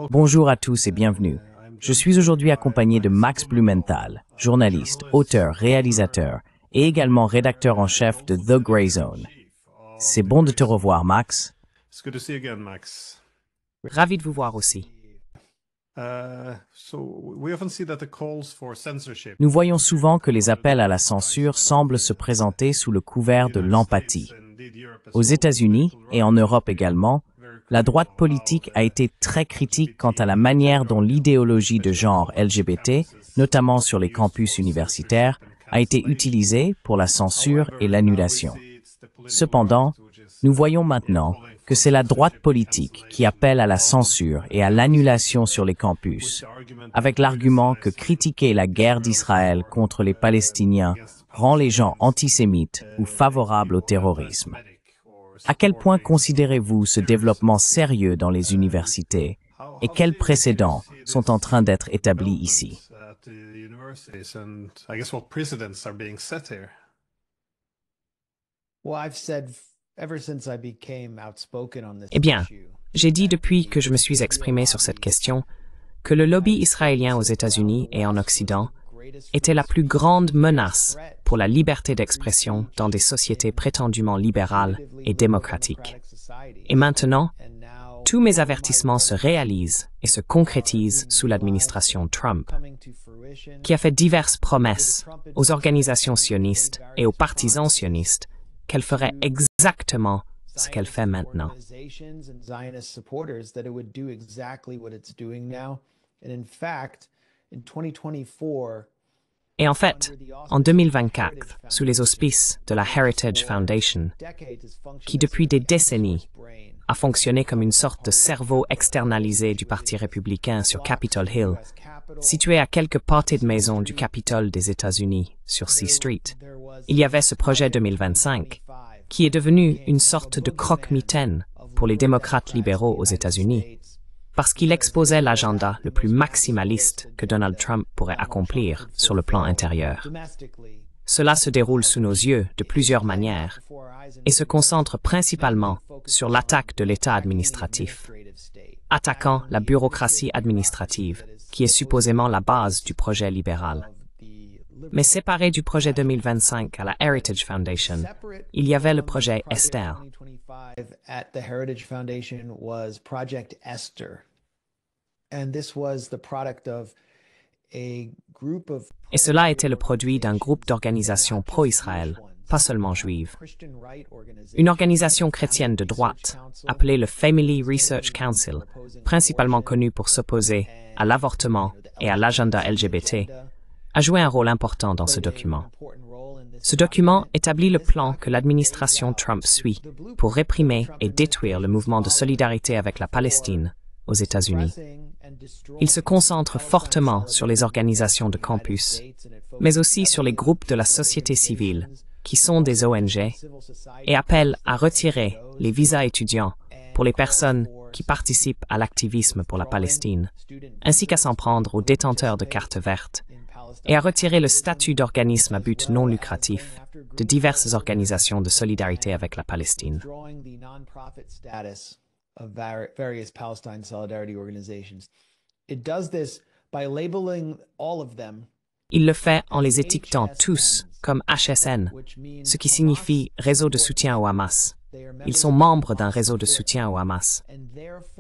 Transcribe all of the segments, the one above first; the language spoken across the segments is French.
Bonjour à tous et bienvenue. Je suis aujourd'hui accompagné de Max Blumenthal, journaliste, auteur, réalisateur et également rédacteur en chef de The Grey Zone. C'est bon de te revoir, Max. Ravi de vous voir aussi. Nous voyons souvent que les appels à la censure semblent se présenter sous le couvert de l'empathie. Aux États-Unis et en Europe également, la droite politique a été très critique quant à la manière dont l'idéologie de genre LGBT, notamment sur les campus universitaires, a été utilisée pour la censure et l'annulation. Cependant, nous voyons maintenant que c'est la droite politique qui appelle à la censure et à l'annulation sur les campus, avec l'argument que critiquer la guerre d'Israël contre les Palestiniens rend les gens antisémites ou favorables au terrorisme. À quel point considérez-vous ce développement sérieux dans les universités et quels précédents sont en train d'être établis ici? Eh bien, j'ai dit depuis que je me suis exprimé sur cette question que le lobby israélien aux États-Unis et en Occident était la plus grande menace pour la liberté d'expression dans des sociétés prétendument libérales et démocratiques. Et maintenant, tous mes avertissements se réalisent et se concrétisent sous l'administration Trump, qui a fait diverses promesses aux organisations sionistes et aux partisans sionistes qu'elle ferait exactement ce qu'elle fait maintenant. Et en fait, en 2024, sous les auspices de la Heritage Foundation, qui depuis des décennies a fonctionné comme une sorte de cerveau externalisé du Parti républicain sur Capitol Hill, situé à quelques pâtés de maison du Capitole des États-Unis, sur C Street, il y avait ce projet 2025, qui est devenu une sorte de croque-mitaine pour les démocrates libéraux aux États-Unis, parce qu'il exposait l'agenda le plus maximaliste que Donald Trump pourrait accomplir sur le plan intérieur. Cela se déroule sous nos yeux de plusieurs manières et se concentre principalement sur l'attaque de l'État administratif, attaquant la bureaucratie administrative, qui est supposément la base du projet libéral. Mais séparé du projet 2025 à la Heritage Foundation, il y avait le projet Esther. Et cela était le produit d'un groupe d'organisations pro-Israël, pas seulement juives. Une organisation chrétienne de droite, appelée le Family Research Council, principalement connue pour s'opposer à l'avortement et à l'agenda LGBT, a joué un rôle important dans ce document. Ce document établit le plan que l'administration Trump suit pour réprimer et détruire le mouvement de solidarité avec la Palestine aux États-Unis. Il se concentre fortement sur les organisations de campus, mais aussi sur les groupes de la société civile, qui sont des ONG, et appelle à retirer les visas étudiants pour les personnes qui participent à l'activisme pour la Palestine, ainsi qu'à s'en prendre aux détenteurs de cartes vertes, et à retirer le statut d'organisme à but non lucratif de diverses organisations de solidarité avec la Palestine. Il le fait en les étiquetant tous comme HSN, ce qui signifie Réseau de soutien au Hamas. Ils sont membres d'un réseau de soutien au Hamas.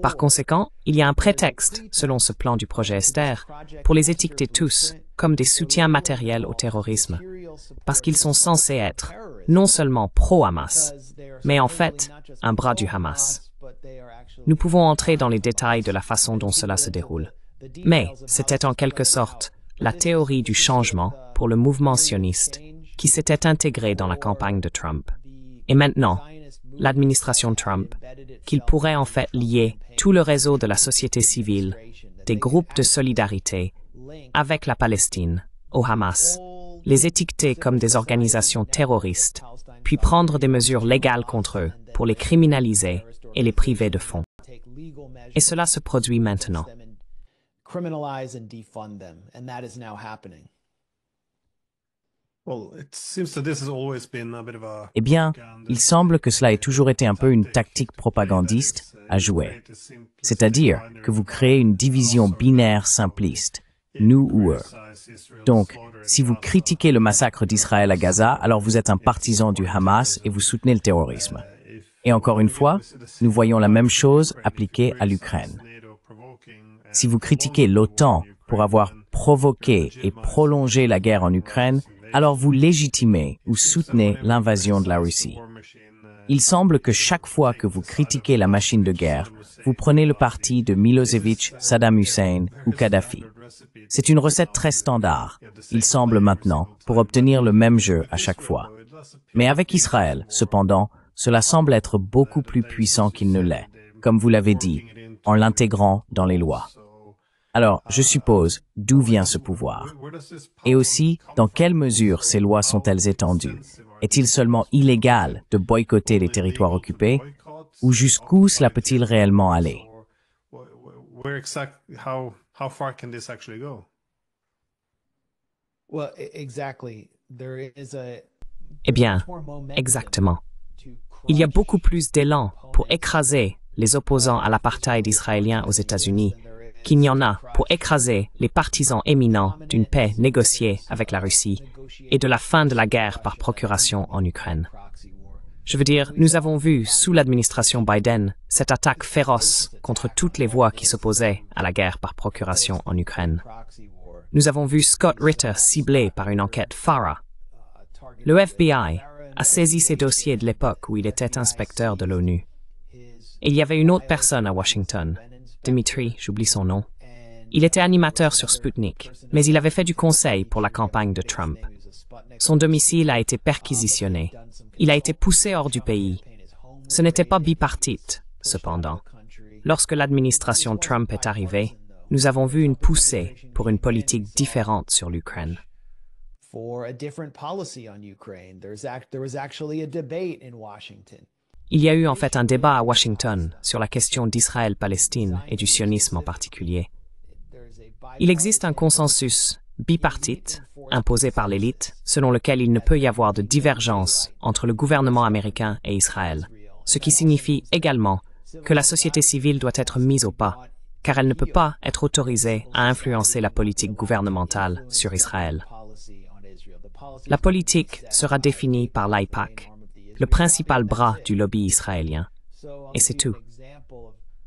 Par conséquent, il y a un prétexte, selon ce plan du projet Esther, pour les étiqueter tous comme des soutiens matériels au terrorisme, parce qu'ils sont censés être non seulement pro-Hamas, mais en fait un bras du Hamas. Nous pouvons entrer dans les détails de la façon dont cela se déroule. Mais c'était en quelque sorte la théorie du changement pour le mouvement sioniste qui s'était intégré dans la campagne de Trump. Et maintenant, l'administration Trump, qu'il pourrait en fait lier tout le réseau de la société civile, des groupes de solidarité, avec la Palestine, au Hamas, les étiqueter comme des organisations terroristes, puis prendre des mesures légales contre eux pour les criminaliser et les priver de fonds. Et cela se produit maintenant. Eh bien, il semble que cela ait toujours été un peu une tactique propagandiste à jouer. C'est-à-dire que vous créez une division binaire simpliste, nous ou eux. Donc, si vous critiquez le massacre d'Israël à Gaza, alors vous êtes un partisan du Hamas et vous soutenez le terrorisme. Et encore une fois, nous voyons la même chose appliquée à l'Ukraine. Si vous critiquez l'OTAN pour avoir provoqué et prolongé la guerre en Ukraine, alors vous légitimez ou soutenez l'invasion de la Russie. Il semble que chaque fois que vous critiquez la machine de guerre, vous prenez le parti de Milosevic, Saddam Hussein ou Kadhafi. C'est une recette très standard, il semble maintenant, pour obtenir le même jeu à chaque fois. Mais avec Israël, cependant, cela semble être beaucoup plus puissant qu'il ne l'est, comme vous l'avez dit, en l'intégrant dans les lois. Alors, je suppose, d'où vient ce pouvoir? Et aussi, dans quelle mesure ces lois sont-elles étendues? Est-il seulement illégal de boycotter les territoires occupés? Ou jusqu'où cela peut-il réellement aller? Eh bien, exactement. Il y a beaucoup plus d'élan pour écraser les opposants à l'apartheid israélien aux États-Unis qu'il n'y en a pour écraser les partisans éminents d'une paix négociée avec la Russie et de la fin de la guerre par procuration en Ukraine. Je veux dire, nous avons vu sous l'administration Biden cette attaque féroce contre toutes les voix qui s'opposaient à la guerre par procuration en Ukraine. Nous avons vu Scott Ritter ciblé par une enquête FARA. Le FBI a saisi ses dossiers de l'époque où il était inspecteur de l'ONU. Et il y avait une autre personne à Washington, Dimitri, j'oublie son nom. Il était animateur sur Sputnik, mais il avait fait du conseil pour la campagne de Trump. Son domicile a été perquisitionné. Il a été poussé hors du pays. Ce n'était pas bipartite, cependant. Lorsque l'administration Trump est arrivée, nous avons vu une poussée pour une politique différente sur l'Ukraine. Il y a eu en fait un débat à Washington sur la question d'Israël-Palestine et du sionisme en particulier. Il existe un consensus bipartite, imposé par l'élite, selon lequel il ne peut y avoir de divergence entre le gouvernement américain et Israël, ce qui signifie également que la société civile doit être mise au pas, car elle ne peut pas être autorisée à influencer la politique gouvernementale sur Israël. La politique sera définie par l'AIPAC, le principal bras du lobby israélien. Et c'est tout.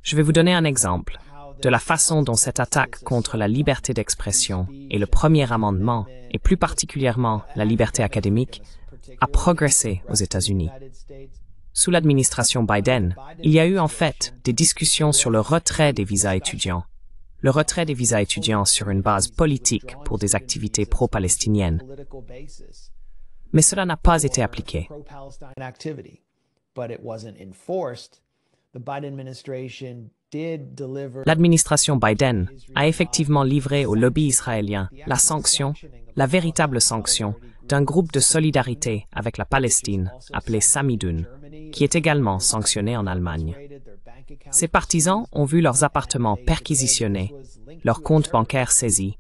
Je vais vous donner un exemple de la façon dont cette attaque contre la liberté d'expression et le premier amendement, et plus particulièrement la liberté académique, a progressé aux États-Unis. Sous l'administration Biden, il y a eu en fait des discussions sur le retrait des visas étudiants. Le retrait des visas étudiants sur une base politique pour des activités pro-palestiniennes. Mais cela n'a pas été appliqué. L'administration Biden a effectivement livré au lobby israélien la sanction, la véritable sanction, d'un groupe de solidarité avec la Palestine appelé Samidun, qui est également sanctionné en Allemagne. Ces partisans ont vu leurs appartements perquisitionnés, leurs comptes bancaires saisis,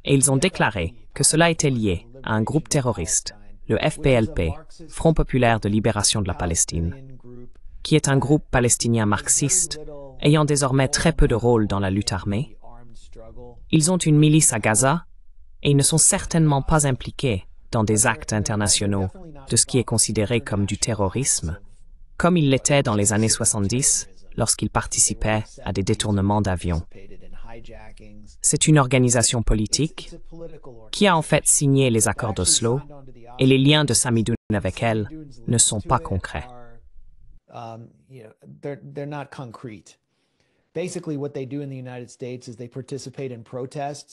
et ils ont déclaré que cela était lié à un groupe terroriste, le FPLP, Front populaire de libération de la Palestine, qui est un groupe palestinien marxiste, ayant désormais très peu de rôle dans la lutte armée. Ils ont une milice à Gaza, et ils ne sont certainement pas impliqués dans des actes internationaux de ce qui est considéré comme du terrorisme, comme ils l'étaient dans les années 70, lorsqu'ils participaient à des détournements d'avions. C'est une organisation politique qui a en fait signé les accords d'Oslo, et les liens de Samidun avec elle ne sont pas concrets.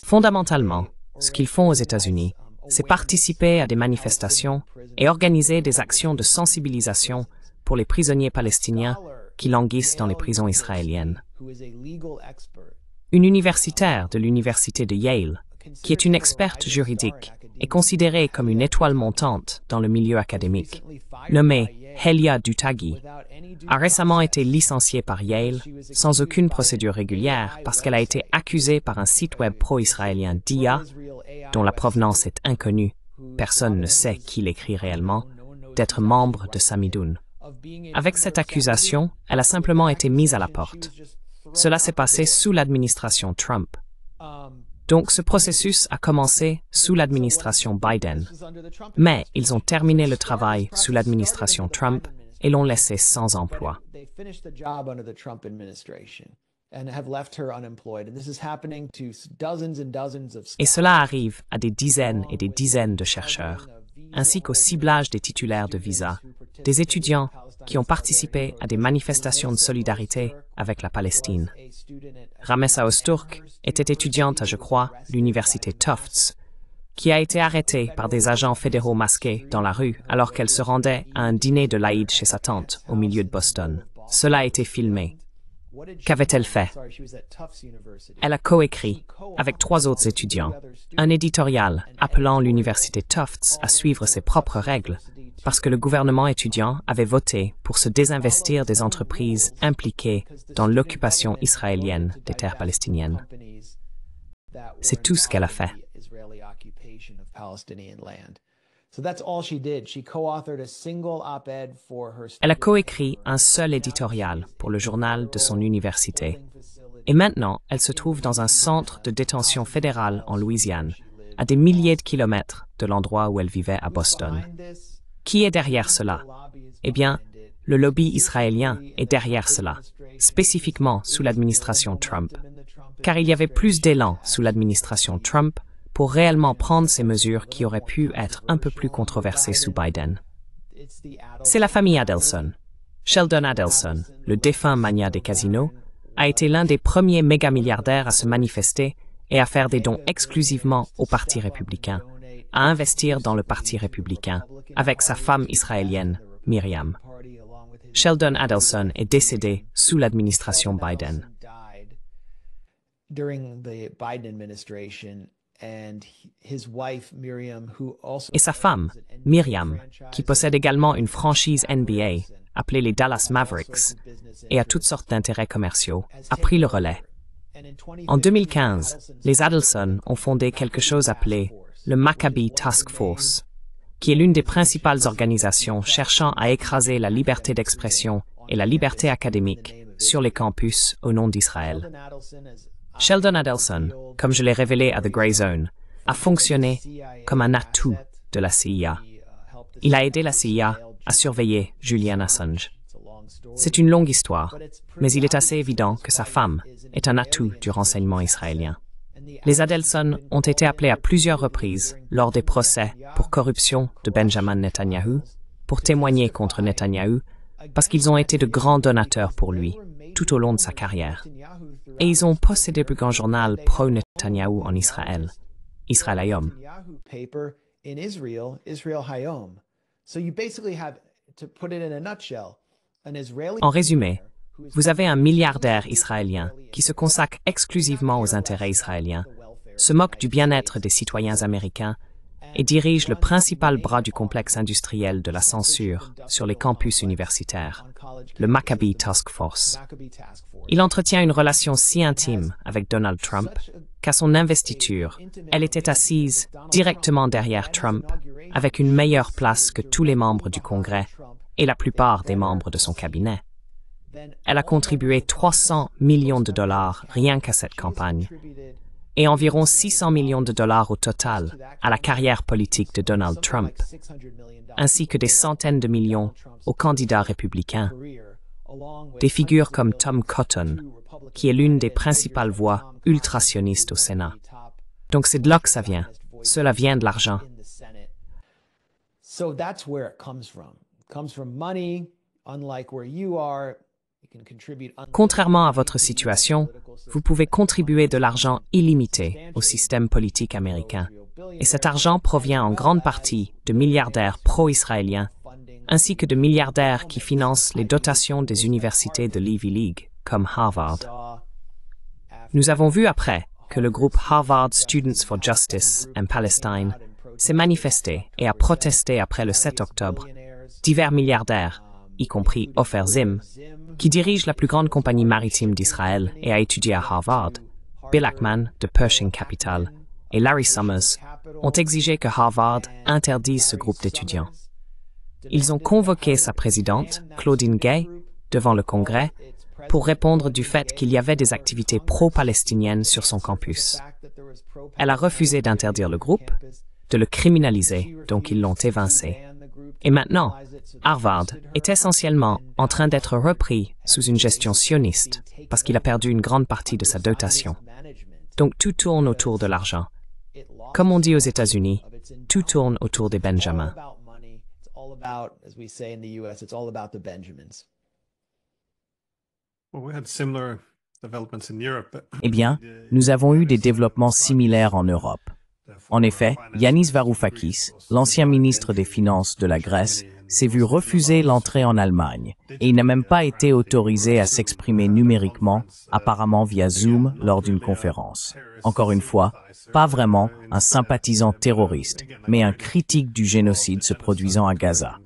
Fondamentalement, ce qu'ils font aux États-Unis, c'est participer à des manifestations et organiser des actions de sensibilisation pour les prisonniers palestiniens qui languissent dans les prisons israéliennes. Une universitaire de l'université de Yale, qui est une experte juridique, est considérée comme une étoile montante dans le milieu académique, nommée Helia Dutagi, a récemment été licenciée par Yale sans aucune procédure régulière parce qu'elle a été accusée par un site web pro-israélien DIA, dont la provenance est inconnue, personne ne sait qui l'écrit réellement, d'être membre de Samidoun. Avec cette accusation, elle a simplement été mise à la porte. Cela s'est passé sous l'administration Trump. Donc ce processus a commencé sous l'administration Biden. Mais ils ont terminé le travail sous l'administration Trump et l'ont laissé sans emploi. Et cela arrive à des dizaines et des dizaines de chercheurs, ainsi qu'au ciblage des titulaires de visa, des étudiants qui ont participé à des manifestations de solidarité avec la Palestine. Ramessa Öztürk était étudiante à, je crois, l'université Tufts, qui a été arrêtée par des agents fédéraux masqués dans la rue alors qu'elle se rendait à un dîner de l'Aïd chez sa tante au milieu de Boston. Cela a été filmé. Qu'avait-elle fait? Elle a coécrit, avec 3 autres étudiants, un éditorial appelant l'université Tufts à suivre ses propres règles, parce que le gouvernement étudiant avait voté pour se désinvestir des entreprises impliquées dans l'occupation israélienne des terres palestiniennes. C'est tout ce qu'elle a fait. Elle a coécrit un seul éditorial pour le journal de son université. Et maintenant, elle se trouve dans un centre de détention fédéral en Louisiane, à des milliers de kilomètres de l'endroit où elle vivait à Boston. Qui est derrière cela? Eh bien, le lobby israélien est derrière cela, spécifiquement sous l'administration Trump. Car il y avait plus d'élan sous l'administration Trump pour réellement prendre ces mesures qui auraient pu être un peu plus controversées sous Biden. C'est la famille Adelson. Sheldon Adelson, le défunt magnat des casinos, a été l'un des premiers méga-milliardaires à se manifester et à faire des dons exclusivement au Parti républicain, à investir dans le Parti républicain, avec sa femme israélienne, Myriam. Sheldon Adelson est décédé sous l'administration Biden. Et sa femme, Myriam, qui possède également une franchise NBA appelée les Dallas Mavericks et a toutes sortes d'intérêts commerciaux, a pris le relais. En 2015, les Adelson ont fondé quelque chose appelé le Maccabi Task Force, qui est l'une des principales organisations cherchant à écraser la liberté d'expression et la liberté académique sur les campus au nom d'Israël. Sheldon Adelson, comme je l'ai révélé à The Grey Zone, a fonctionné comme un atout de la CIA. Il a aidé la CIA à surveiller Julian Assange. C'est une longue histoire, mais il est assez évident que sa femme est un atout du renseignement israélien. Les Adelson ont été appelés à plusieurs reprises lors des procès pour corruption de Benjamin Netanyahu pour témoigner contre Netanyahu parce qu'ils ont été de grands donateurs pour lui tout au long de sa carrière. Et ils ont possédé le plus grand journal pro-Netanyahu en Israël, Israel Hayom. En résumé, vous avez un milliardaire israélien qui se consacre exclusivement aux intérêts israéliens, se moque du bien-être des citoyens américains et dirige le principal bras du complexe industriel de la censure sur les campus universitaires, le Maccabi Task Force. Il entretient une relation si intime avec Donald Trump qu'à son investiture, elle était assise directement derrière Trump, avec une meilleure place que tous les membres du Congrès et la plupart des membres de son cabinet. Elle a contribué 300 millions de dollars rien qu'à cette campagne, et environ 600 millions de dollars au total à la carrière politique de Donald Trump, ainsi que des centaines de millions aux candidats républicains. Des figures comme Tom Cotton, qui est l'une des principales voix ultrasionistes au Sénat. Donc c'est de là que ça vient. Cela vient de l'argent. Contrairement à votre situation, vous pouvez contribuer de l'argent illimité au système politique américain. Et cet argent provient en grande partie de milliardaires pro-israéliens, ainsi que de milliardaires qui financent les dotations des universités de l'Ivy League, comme Harvard. Nous avons vu après que le groupe Harvard Students for Justice and Palestine s'est manifesté et a protesté après le 7 octobre. Divers milliardaires, y compris Ofer Zim, qui dirige la plus grande compagnie maritime d'Israël et a étudié à Harvard, Bill Ackman de Pershing Capital et Larry Summers ont exigé que Harvard interdise ce groupe d'étudiants. Ils ont convoqué sa présidente, Claudine Gay, devant le Congrès pour répondre du fait qu'il y avait des activités pro-palestiniennes sur son campus. Elle a refusé d'interdire le groupe, de le criminaliser, donc ils l'ont évincé. Et maintenant, Harvard est essentiellement en train d'être repris sous une gestion sioniste parce qu'il a perdu une grande partie de sa dotation. Donc tout tourne autour de l'argent. Comme on dit aux États-Unis, tout tourne autour des Benjamins. Eh bien, nous avons eu des développements similaires en Europe. En effet, Yanis Varoufakis, l'ancien ministre des Finances de la Grèce, s'est vu refuser l'entrée en Allemagne et il n'a même pas été autorisé à s'exprimer numériquement, apparemment via Zoom lors d'une conférence. Encore une fois, pas vraiment un sympathisant terroriste, mais un critique du génocide se produisant à Gaza.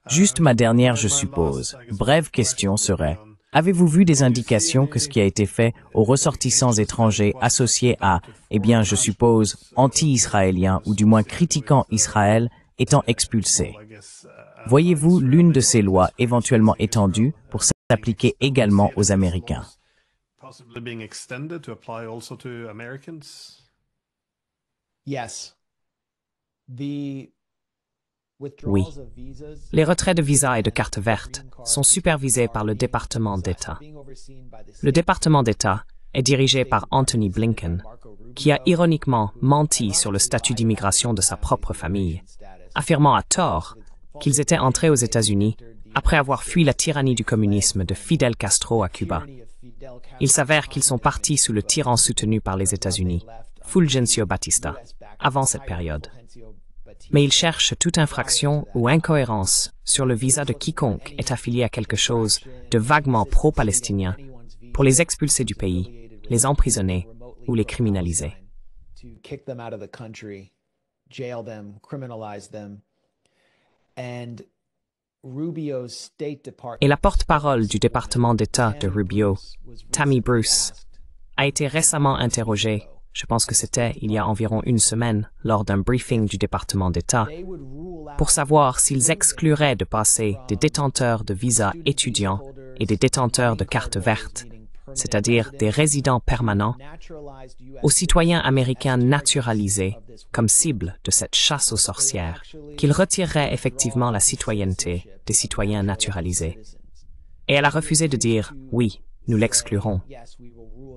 Juste ma dernière, je suppose, brève question serait: avez-vous vu des indications que ce qui a été fait aux ressortissants étrangers associés à, eh bien, je suppose, anti-israéliens ou du moins critiquant Israël étant expulsés? Voyez-vous l'une de ces lois éventuellement étendue pour s'appliquer également aux Américains? Oui. Les retraits de visas et de cartes vertes sont supervisés par le département d'État. Le département d'État est dirigé par Anthony Blinken, qui a ironiquement menti sur le statut d'immigration de sa propre famille, affirmant à tort qu'ils étaient entrés aux États-Unis après avoir fui la tyrannie du communisme de Fidel Castro à Cuba. Il s'avère qu'ils sont partis sous le tyran soutenu par les États-Unis, Fulgencio Batista, avant cette période. Mais ils cherchent toute infraction ou incohérence sur le visa de quiconque est affilié à quelque chose de vaguement pro-palestinien pour les expulser du pays, les emprisonner ou les criminaliser. Et la porte-parole du département d'État de Rubio, Tammy Bruce, a été récemment interrogée, je pense que c'était il y a environ une semaine, lors d'un briefing du département d'État, pour savoir s'ils excluraient de passer des détenteurs de visas étudiants et des détenteurs de cartes vertes, c'est-à-dire des résidents permanents, aux citoyens américains naturalisés comme cible de cette chasse aux sorcières, qu'ils retireraient effectivement la citoyenneté des citoyens naturalisés. Et elle a refusé de dire « oui, nous l'exclurons ».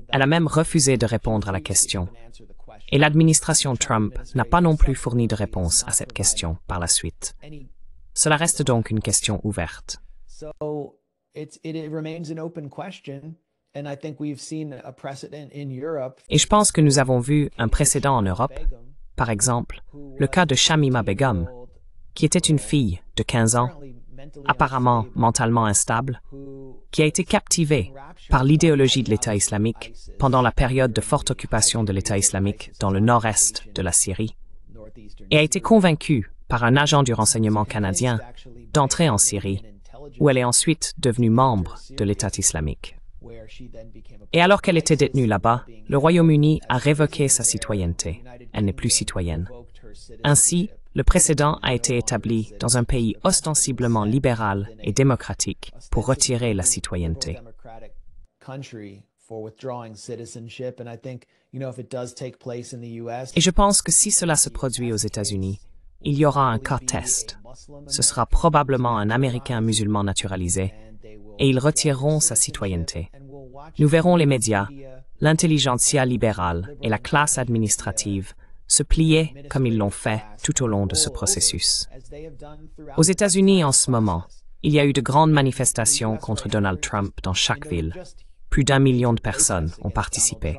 Elle a même refusé de répondre à la question. Et l'administration Trump n'a pas non plus fourni de réponse à cette question par la suite. Cela reste donc une question ouverte. Et je pense que nous avons vu un précédent en Europe, par exemple, le cas de Shamima Begum, qui était une fille de 15 ans, apparemment mentalement instable, qui a été captivée par l'idéologie de l'État islamique pendant la période de forte occupation de l'État islamique dans le nord-est de la Syrie, et a été convaincue par un agent du renseignement canadien d'entrer en Syrie, où elle est ensuite devenue membre de l'État islamique. Et alors qu'elle était détenue là-bas, le Royaume-Uni a révoqué sa citoyenneté. Elle n'est plus citoyenne. Ainsi, le précédent a été établi dans un pays ostensiblement libéral et démocratique pour retirer la citoyenneté. Et je pense que si cela se produit aux États-Unis, il y aura un cas test. Ce sera probablement un Américain musulman naturalisé, et ils retireront sa citoyenneté. Nous verrons les médias, l'intelligentsia libérale et la classe administrative se plier comme ils l'ont fait tout au long de ce processus. Aux États-Unis en ce moment, il y a eu de grandes manifestations contre Donald Trump dans chaque ville. Plus d'1 million de personnes ont participé.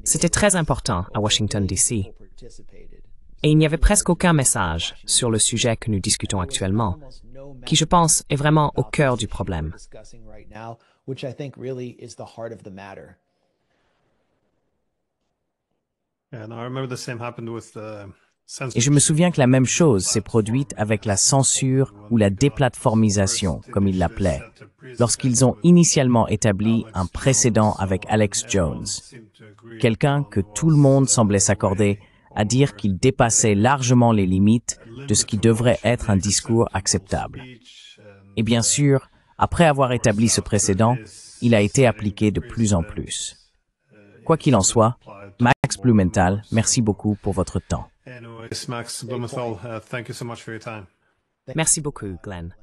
C'était très important à Washington, D.C. Et il n'y avait presque aucun message sur le sujet que nous discutons actuellement, qui, je pense, est vraiment au cœur du problème. Et je me souviens que la même chose s'est produite avec la censure ou la déplatformisation, comme ils l'appelaient, lorsqu'ils ont initialement établi un précédent avec Alex Jones, quelqu'un que tout le monde semblait s'accorder à dire qu'il dépassait largement les limites de ce qui devrait être un discours acceptable. Et bien sûr, après avoir établi ce précédent, il a été appliqué de plus en plus. Quoi qu'il en soit, Max Blumenthal, merci beaucoup pour votre temps. Anyways, Max Blumenthal, thank you so much for your time. Merci beaucoup, Glenn.